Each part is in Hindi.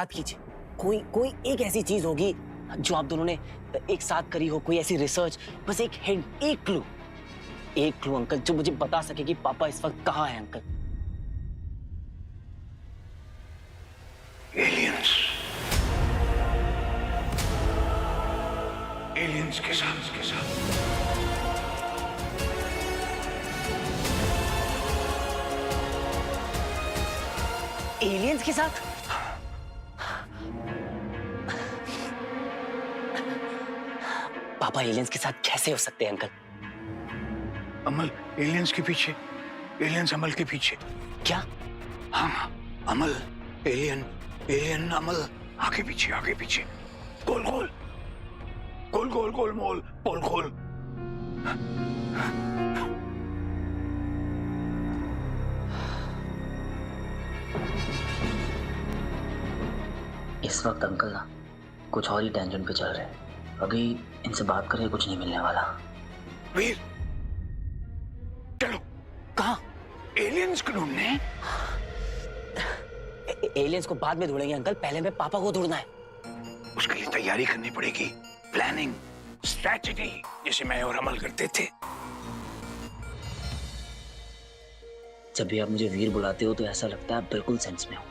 बात कीजिए। कोई कोई एक ऐसी चीज होगी जो आप दोनों ने एक साथ करी हो, कोई ऐसी रिसर्च, बस एक हिंट, एक क्लू अंकल, जो मुझे बता सके कि पापा इस वक्त कहाँ है अंकल। एलियंस, एलियंस के साथ एलियंस के साथ? पापा एलियंस के साथ कैसे हो सकते हैं अंकल? अमल एलियंस के पीछे, एलियंस अमल के पीछे। क्या? हाँ, अमल एलियन, एलियन अमल, आगे पीछे, गोल गोल गोल गोल गोल मोल पोल खोल। इस वक्त अंकल ना कुछ और ही टेंशन पे चल रहे हैं। अभी इनसे बात करके कुछ नहीं मिलने वाला। वीर चलो। कहाँ? एलियंस को ढूंढने। एलियंस को बाद में ढूंढेंगे अंकल, पहले हमें पापा को ढूंढना है। उसके लिए तैयारी करनी पड़ेगी, प्लानिंग, स्ट्रैटेजी, जिसे मैं और अमल करते थे। जब भी आप मुझे वीर बुलाते हो तो ऐसा लगता है आप बिल्कुल सेंस में हो,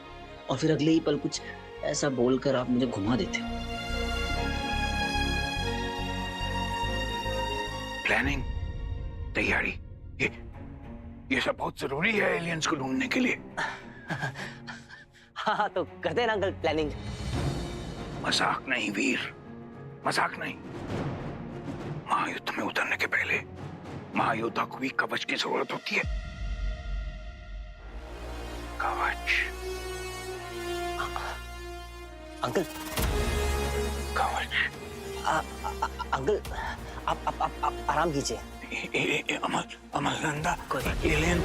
और फिर अगले ही पल कुछ ऐसा बोलकर आप मुझे घुमा देते हो। प्लानिंग, तैयारी, ये सब बहुत जरूरी है एलियंस को ढूंढने के लिए। हाँ तो करते हैं ना अंकल प्लानिंग। मजाक नहीं वीर, मजाक नहीं। महायुद्ध में उतरने के पहले महायोद्धा को भी कवच की जरूरत होती है। कवच अंकल, कवच। अंकल आप आराम कीजिए। अमल नंदा, कोई एलियन,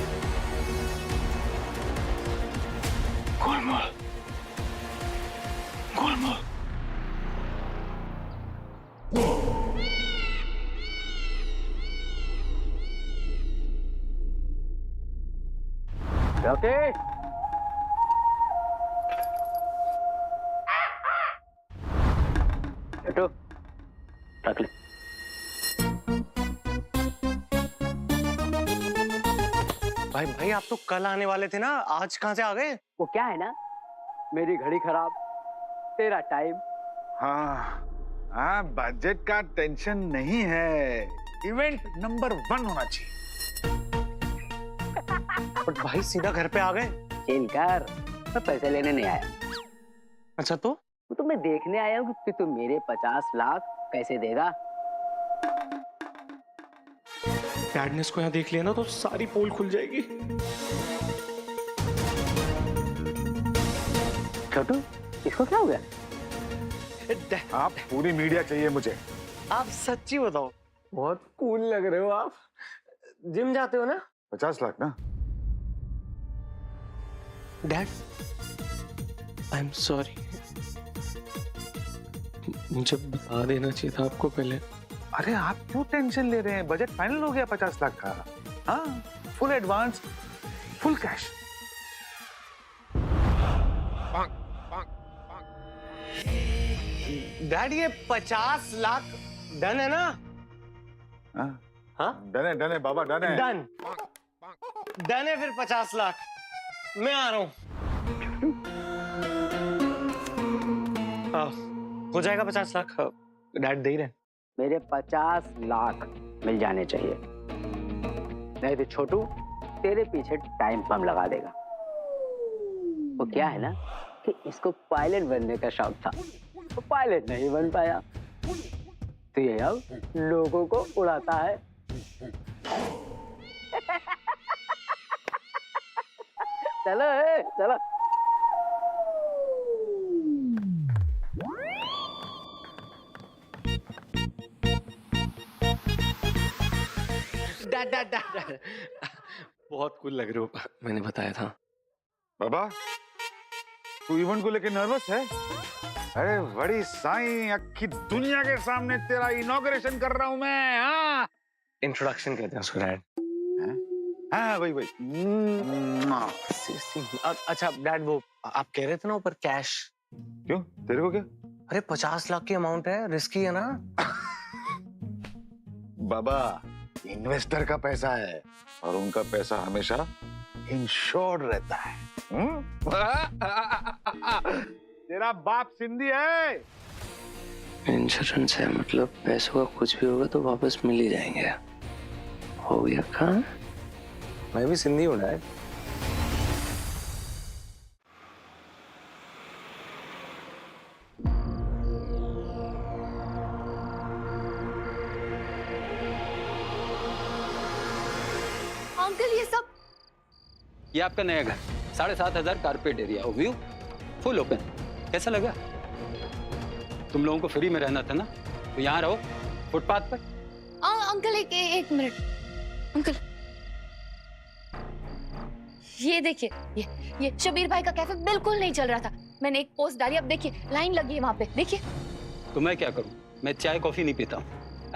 गोलमाल, गोलमाल। ओके, हटो, रख ले। भाई आप तो कल आने वाले थे ना, आज कहाँ से आ गए? वो क्या है ना, मेरी घड़ी खराब, तेरा टाइम। हाँ, बजट का टेंशन नहीं है, इवेंट नंबर 1 होना चाहिए। बट भाई सीधा घर पे आ गए। चिल कर, मैं पैसे लेने नहीं आया। अच्छा तो? वो तो मैं देखने आया हूँ कि तू मेरे 50 लाख कैसे देगा। डैडनेस को यहाँ देख लिया ना तो सारी पोल खुल जाएगी। छोटू, इसको क्या हो गया? आप पूरी मीडिया चाहिए मुझे। आप सच्ची बताओ, बहुत कूल लग रहे हो आप। जिम जाते हो ना? 50 लाख ना? Dad, I am sorry. मुझे बता देना चाहिए था आपको पहले। अरे आप क्यों टेंशन ले रहे हैं? बजट फाइनल हो गया 50 लाख का। हाँ, full advance, full cash. Dad ये 50 लाख डन है ना? हाँ? डन है बाबा, डन है। डन है फिर 50 लाख। मैं आ रहा हूँ। हो जाएगा 50 लाख। डैड दे ही रहे। मेरे 50 लाख मिल जाने चाहिए, नहीं तो छोटू तेरे पीछे टाइम बम लगा देगा। वो क्या है ना कि इसको पायलट बनने का शौक था, तो पायलट नहीं बन पाया, तो ये अब लोगों को उड़ाता है। चलो चलो। डैड बहुत कूल लग रहे हो, मैंने बताया था। बाबा, तू इवेंट को लेके नर्वस है? अरे बड़ी साईं, अक्की दुनिया के सामने तेरा इनॉग्रेशन कर रहा हूं मैं। हाँ, इंट्रोडक्शन कहते हैं उसको डैड। हाँ वही। अच्छा डैड, वो आप कह रहे थे ना ऊपर कैश क्यों, तेरे को क्या? अरे 50 लाख की अमाउंट है, रिस्की है ना। बाबा, इन्वेस्टर का पैसा है और उनका पैसा हमेशा इंश्योर्ड रहता है। तेरा बाप सिंधी है। इंश्योरेंस है मतलब पैसों का कुछ भी होगा तो वापस मिल ही जाएंगे। हो गया काम। मैं भी सिंधी हूँ डैड। अंकल ये सब ये आपका नया घर, 7,500 carpet area, view full open. कैसा लगा? तुम लोगों को फ्री में रहना था ना, तो यहाँ रहो फुटपाथ पर। अंकल एक मिनट अंकल, ये देखिए, ये शबीर भाई का कैफे बिल्कुल नहीं चल रहा था। मैंने एक पोस्ट डाली, अब देखिए लाइन लगी है वहां पे, देखिए। तो मैं क्या करूं? मैं चाय कॉफी नहीं पीता हूँ,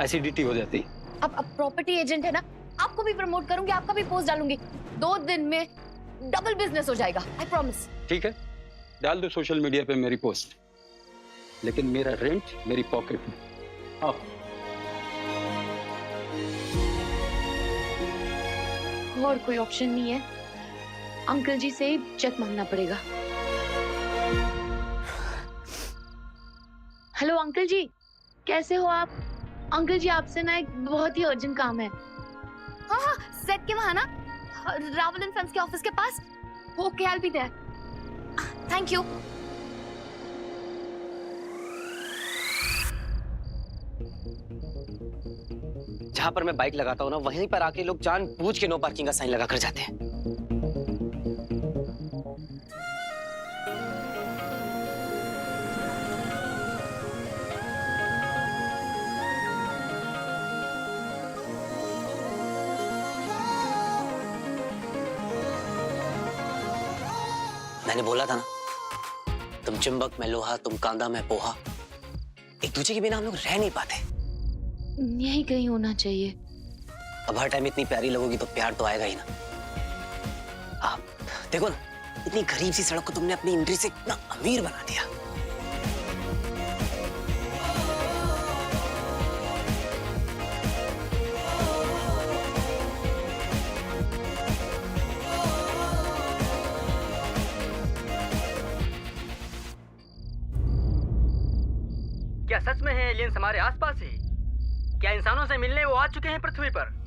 एसिडिटी हो जाती। अब प्रॉपर्टी एजेंट है ना, आपको भी प्रमोट करूंगी, आपका भी पोस्ट डालूंगी। 2 दिन में डबल बिजनेस हो जाएगा, आई प्रॉमिस। ठीक है, डाल दो सोशल मीडिया पे मेरी पोस्ट, लेकिन मेरा रेंट मेरी पॉकेट में। आओ। और कोई ऑप्शन नहीं है, अंकल जी से ही चेक मांगना पड़ेगा। हेलो अंकल जी, कैसे हो आप? अंकल जी आपसे ना एक बहुत ही अर्जेंट काम है। हाँ, सेट के वहां ना, रावल एंड सन्स के ऑफिस के पास। Okay, I will be there. Thank you. जहां पर मैं बाइक लगाता हूँ ना, वहीं पर आके लोग जानबूझ के नो पार्किंग का साइन लगा कर जाते हैं। मैंने बोला था ना, तुम चुंबक मैं लोहा, तुम कांदा मैं पोहा। एक दूसरे के बिना हम लोग रह नहीं पाते। यही कहीं होना चाहिए। अब हर टाइम इतनी प्यारी लगोगी तो प्यार तो आएगा ही ना। आप देखो ना, इतनी गरीब सी सड़क को तुमने अपनी एंट्री से इतना अमीर बना दिया। क्या सच में है एलियंस हमारे आसपास ही? क्या इंसानों से मिलने वो आ चुके हैं पृथ्वी पर?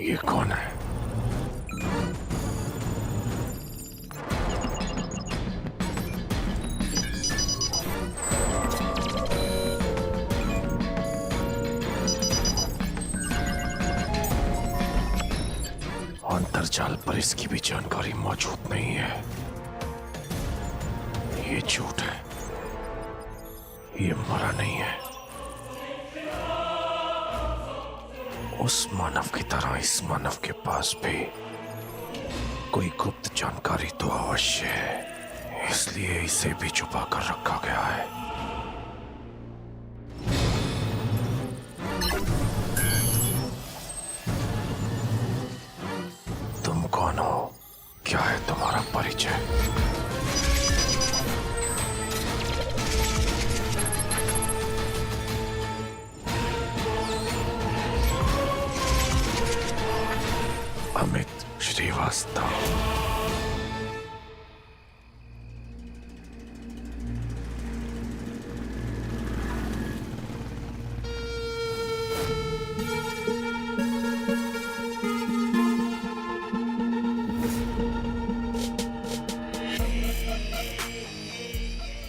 ये कौन है? अंतर्जाल पर इसकी भी जानकारी मौजूद नहीं है। ये झूठ है, ये मरा नहीं है। उस मानव की तरह इस मानव के पास भी कोई गुप्त जानकारी तो अवश्य है, इसलिए इसे भी छुपा कर रखा गया है। तुम कौन हो? क्या है तुम्हारा परिचय? अमित श्रीवास्तव।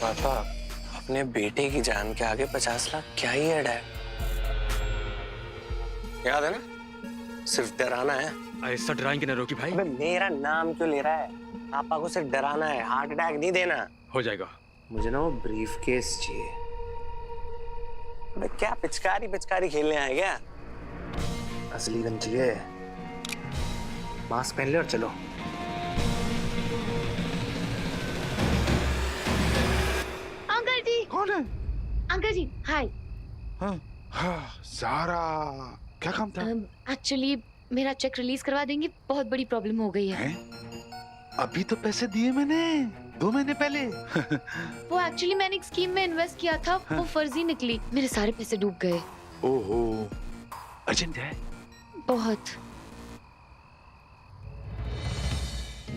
पापा, अपने बेटे की जान के आगे 50 लाख क्या ही ऐड है? याद है ना, सिर्फ डराना है। ऐसा डराएंगे ना रोकी भाई। अबे मेरा नाम क्यों ले रहा है? पापा को सिर्फ डराना है, हार्ट अटैक नहीं देना। हो जाएगा। मुझे ना वो ब्रीफ केस चाहिए। अबे क्या पिचकारी पिचकारी खेलने आए क्या? असली रंजी है। मास्क पहन ले और चलो। अंकल जी। कौन है? अंकल जी हाय। हाँ, ज़ारा, क्या काम था? एक्चुअली मेरा चेक रिलीज करवा देंगे, बहुत बड़ी प्रॉब्लम हो गई है। अभी तो पैसे दिए मैंने 2 महीने पहले। वो एक्चुअली मैंने एक स्कीम में इन्वेस्ट किया था, वो फर्जी निकली, मेरे सारे पैसे डूब गए। ओहो, अर्जेंट है? बहुत।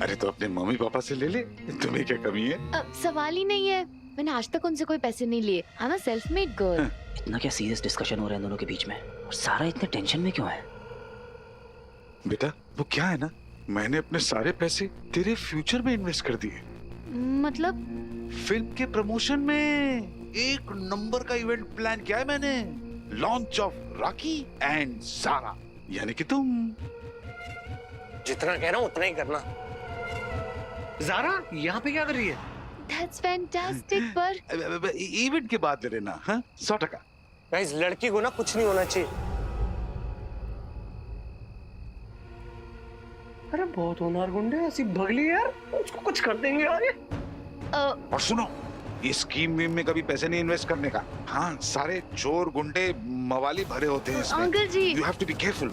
अरे तो अपने मम्मी पापा से ले ले, तुम्हें क्या कमी है? अब सवाल ही नहीं है, मैंने आज तक उनसे कोई पैसे नहीं लिए। I am a self made girl. इतना क्या सीरियस डिस्कशन हो रहा है दोनों के बीच में, और सारा इतने टेंशन में क्यों है? बेटा वो क्या है ना, मैंने अपने सारे पैसे तेरे फ्यूचर में इन्वेस्ट कर दिए। मतलब? फिल्म के प्रमोशन में एक नंबर का इवेंट प्लान किया है मैंने, launch of Rocky and Zara, यानी कि तुम। जितना कह रहा हूँ उतना ही करना। ज़ारा यहाँ पे क्या कर रही है? That's fantastic, पर इवेंट के बाद ले लेना। हाँ 100%। गाइस लड़की को ना कुछ नहीं होना चाहिए। अरे बहुत होनहार गुंडे, ऐसी भगली यार, उसको कुछ कर देंगे यार ये। और सुनो, इस स्कीम में कभी पैसे नहीं इन्वेस्ट करने का। हाँ सारे चोर गुंडे मवाली भरे होते हैं इसमें। Uncle ji. You have to be careful.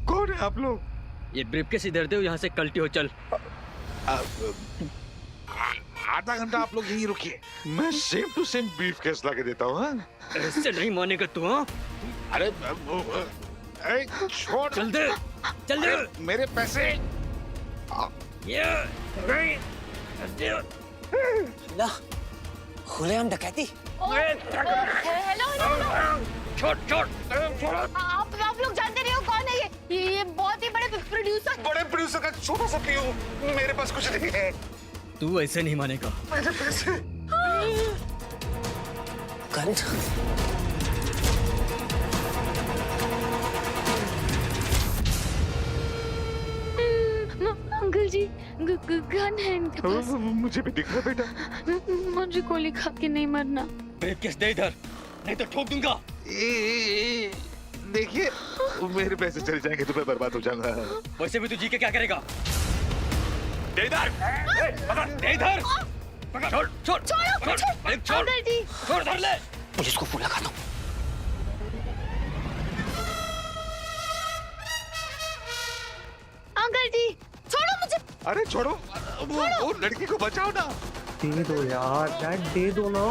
कौन है आप लोग? ये ब्रीफकेस इधर दे, यहाँ से कल्टी हो। चल। आधा घंटा आप लोग यहीं रुकिए, मैं सेम टू सेम ब्रीफकेस ला के देता हूँ। हाँ? ऐसे नहीं मानेगा तू। हाँ अरे छोड़, चल दे, चल दे। मेरे पैसे। ये नहीं ना खुलेआम डकैती। हेलो। छोड़ छोड़। आप लोग जानते नहीं हो कौन है ये बहुत ही बड़े प्रोड्यूसर। बड़े प्रोड्यूसर का छोटा सा पीयू, मेरे पास कुछ नहीं है। तू ऐसे नहीं मानेगा। पैसे। करंट। अंकल जी गन है इनके पास। मुझे भी दिख रहा बेटा। मुझे गोली खा के नहीं मरना। ब्रीफकेस दे इधर, नहीं तो ठोक दूंगा। देखिए मेरे पैसे चले जाएंगे तो मैं बर्बाद हो जाऊंगा। वैसे भी तू जी के क्या करेगा? दे इधर, दे इधर। छोड़ छोड़ छोड़ छोड़। अंकल जी। छोड़, धर ले। पुलिस को फोन लगाता हूँ। अंकल जी छोड़ो मुझे। अरे छोड़ो, वो लड़की को बचाओ ना। दे दो यार डैड, दे दो ना।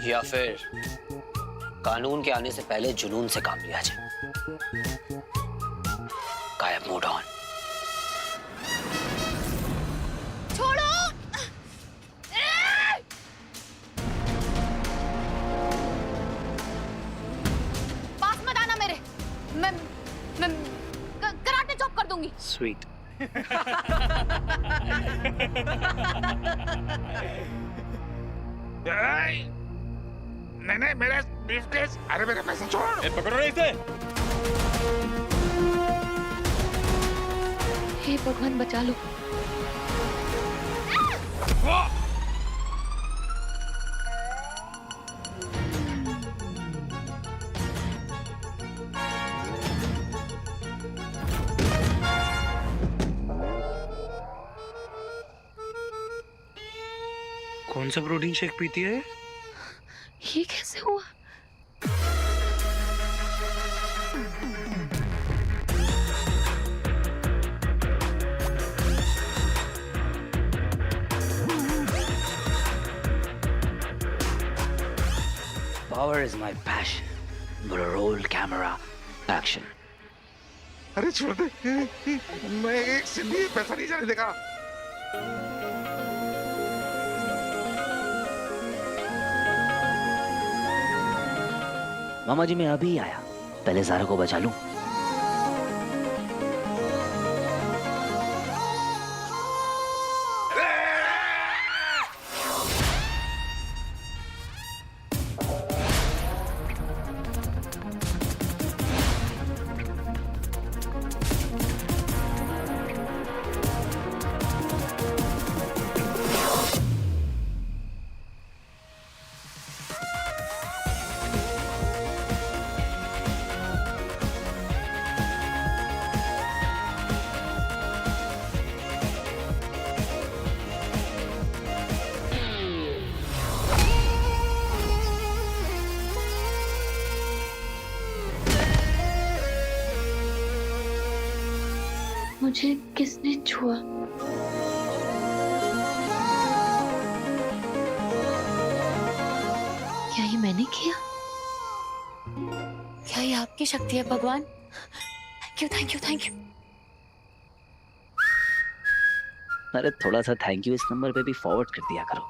या फिर कानून के आने से पहले जुनून से काम लिया जाए। गायब, मूड ऑन। छोड़ो। पास मत आना मेरे, मैं कराटे चॉप कर दूंगी। स्वीट। नहीं मेरा ब्रीफकेस। अरे मेरे पैसे छोड़। पकड़ो रे इसे। हे भगवान बचा लो। कौन सा प्रोटीन शेक पीती है? ये कैसे हुआ? Power is my passion. But a roll camera action. अरे छोड़ दे, मैं एक सिल्ली पैसा नहीं जाने देगा। मामा जी मैं अभी आया, पहले ज़ारा को बचा लूं। मुझे किसने छुआ? क्या ये मैंने किया? क्या ये आपकी शक्ति है भगवान? Thank you thank you thank you. अरे थोड़ा सा थैंक यू इस नंबर पे भी फॉरवर्ड कर दिया करो।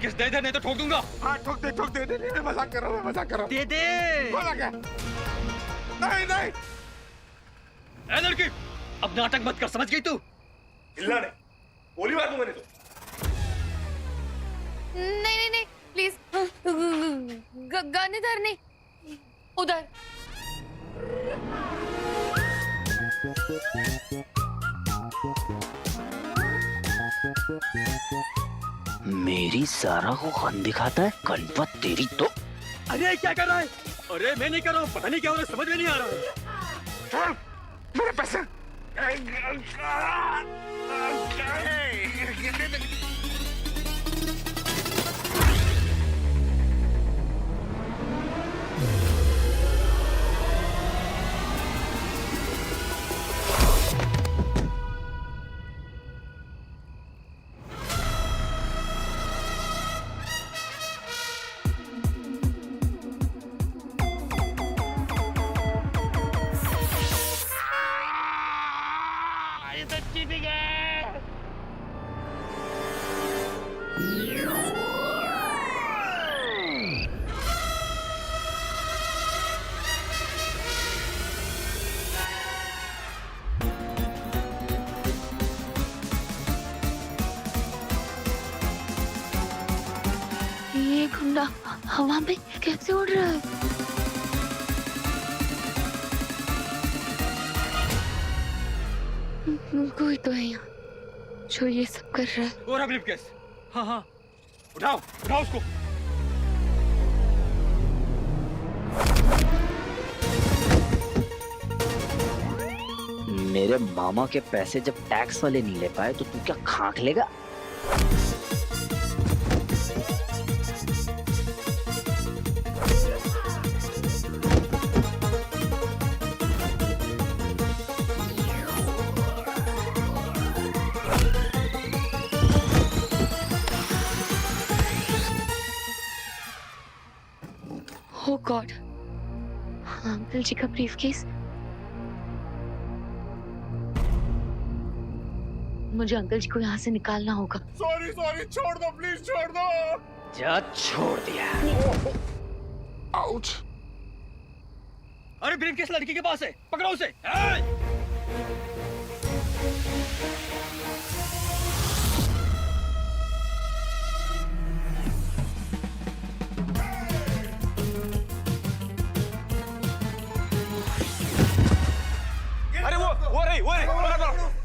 किस दे दे, नहीं तो ठोक दूंगा। हाँ ठोक दे मैं मजाक कर रहा हूँ दे दे। बोला क्या? नहीं ए लड़की, अब नाटक मत कर, समझ गई तू? हिलना नहीं, गोली मार दूंगा नहीं तो। नहीं नहीं नहीं प्लीज, गन इधर नहीं, उधर। मेरी ज़ारा को गन दिखाता है, गणपत तेरी तो। अरे क्या कर रहा है? अरे मैं नहीं कर रहा हूँ, पता नहीं क्या हो रहा है, समझ में नहीं आ रहा है। छोड़ मेरे पैसे। ये गुंडा हवा में कैसे उड़ रहा है? कोई तो है यहाँ जो ये सब कर रहा है। गोरा ब्रीफकेस। हाँ उठाओ उसको। मेरे मामा के पैसे जब टैक्स वाले नहीं ले पाए तो तू क्या खाक लेगा? Oh God, अंकल जी का ब्रीफकेस। मुझे अंकल जी को यहाँ से निकालना होगा। सॉरी छोड़ दो प्लीज, छोड़ दो। जा छोड़ दिया। आउच। अरे ब्रीफकेस लड़की के पास है, पकड़ो उसे। वो रही पकड़।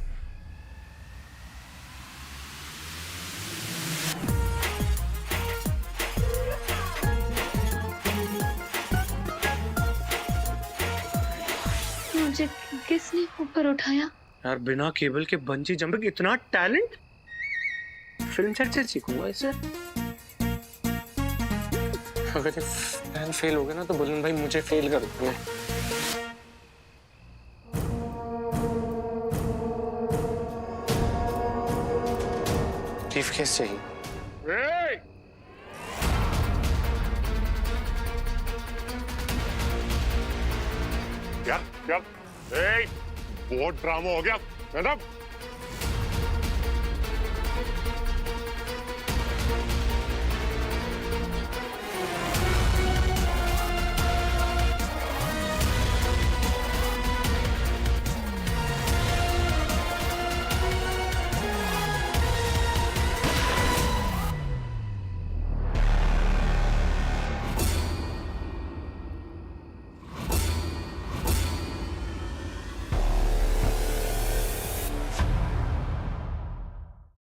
मुझे किसने ऊपर उठाया? यार बिना केबल के बंजी जंपिंग इतना टैलेंट, फिल्म सेट से सीखूंगा इसे। अगर ये प्लान फेल हो गया ना तो बुलंद भाई मुझे फेल कर देना। ब्रीफकेस चाहिए। क्या क्या? बहुत ड्रामा हो गया मैडम।